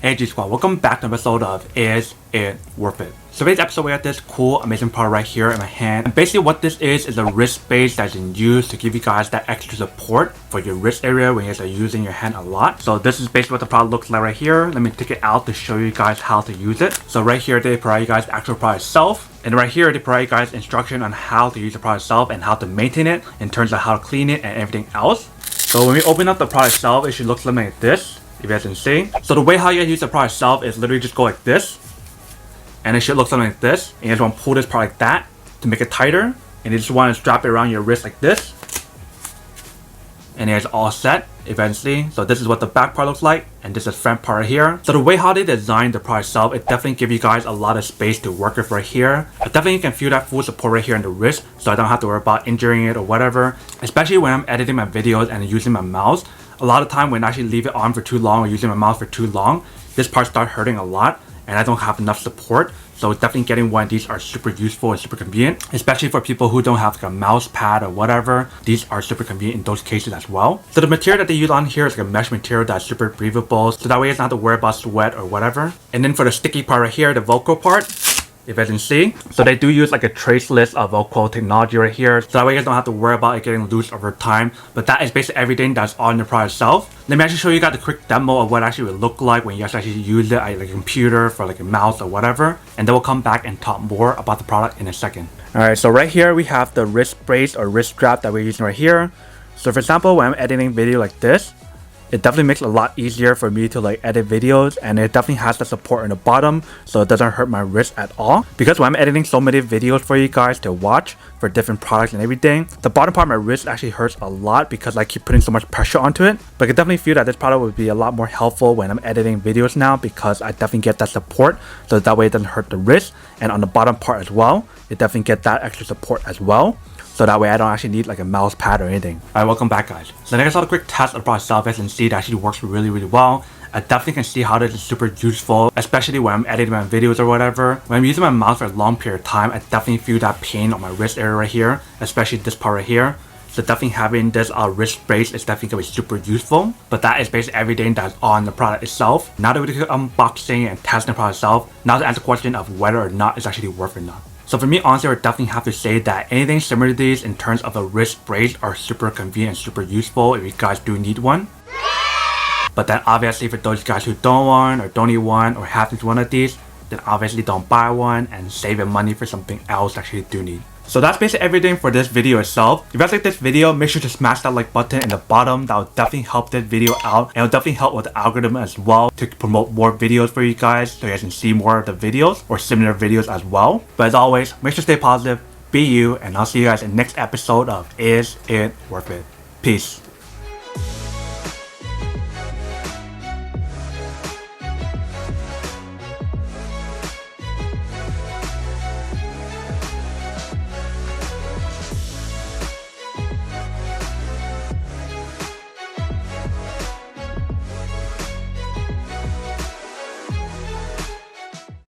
Hey G Squad, welcome back to an episode of Is It Worth It? So today's episode we got this cool amazing product right here in my hand, and basically what this is a wrist base that's been used to give you guys that extra support for your wrist area when you guys are using your hand a lot. So this is basically what the product looks like right here. Let me take it out to show you guys how to use it. So right here they provide you guys the actual product itself, and right here they provide you guys instruction on how to use the product itself and how to maintain it in terms of how to clean it and everything else. So when we open up the product itself, it should look something like this, if you guys can see. So the way how you guys use the product itself is literally just go like this, and it should look something like this. And you just want to pull this part like that to make it tighter, and you just want to strap it around your wrist like this, and it's all set, if you can see. So this is what the back part looks like, and this is the front part right here. So the way how they designed the product itself, it definitely gives you guys a lot of space to work with right here. I definitely can feel that full support right here in the wrist, so I don't have to worry about injuring it or whatever. Especially when I'm editing my videos and using my mouse. A lot of time when I actually leave it on for too long or using my mouse for too long, this part starts hurting a lot and I don't have enough support. So definitely getting one of these are super useful and super convenient, especially for people who don't have like a mouse pad or whatever. These are super convenient in those cases as well. So the material that they use on here is like a mesh material that's super breathable, so that way you don't have to worry about sweat or whatever. And then for the sticky part right here, the Velcro part, if you can see, so they do use like a traceless Velcro technology right here, so that way you guys don't have to worry about it getting loose over time. But that is basically everything that's on the product itself. Let me actually show you guys a quick demo of what it actually would look like when you guys actually use it at like a computer for like a mouse or whatever, and then we'll come back and talk more about the product in a second. Alright, so right here we have the wrist brace or wrist strap that we're using right here. So for example, when I'm editing video like this, it definitely makes it a lot easier for me to like edit videos, and it definitely has the support in the bottom so it doesn't hurt my wrist at all. Because when I'm editing so many videos for you guys to watch for different products and everything, the bottom part of my wrist actually hurts a lot because I keep putting so much pressure onto it. But I can definitely feel that this product would be a lot more helpful when I'm editing videos now, because I definitely get that support, so that way it doesn't hurt the wrist. And on the bottom part as well, it definitely get that extra support as well, so that way I don't actually need like a mouse pad or anything. Alright, welcome back guys. So next I saw a quick test of the product itself, as you can see, it actually works really well. I definitely can see how this is super useful, especially when I'm editing my videos or whatever. When I'm using my mouse for a long period of time, I definitely feel that pain on my wrist area right here, especially this part right here. So definitely having this wrist brace is definitely going to be super useful. But that is basically everything that's on the product itself. Now that we did unboxing and testing the product itself, now to answer the question of whether or not it's actually worth it or not. So for me, honestly, I would definitely have to say that anything similar to these in terms of a wrist brace are super convenient and super useful if you guys do need one. But then obviously for those guys who don't want or don't need one or have one of these, then obviously don't buy one and save your money for something else that you do need. So that's basically everything for this video itself. If you guys like this video, make sure to smash that like button in the bottom. That will definitely help this video out, and it will definitely help with the algorithm as well to promote more videos for you guys, so you guys can see more of the videos or similar videos as well. But as always, make sure to stay positive, be you, and I'll see you guys in the next episode of Is It Worth It? Peace.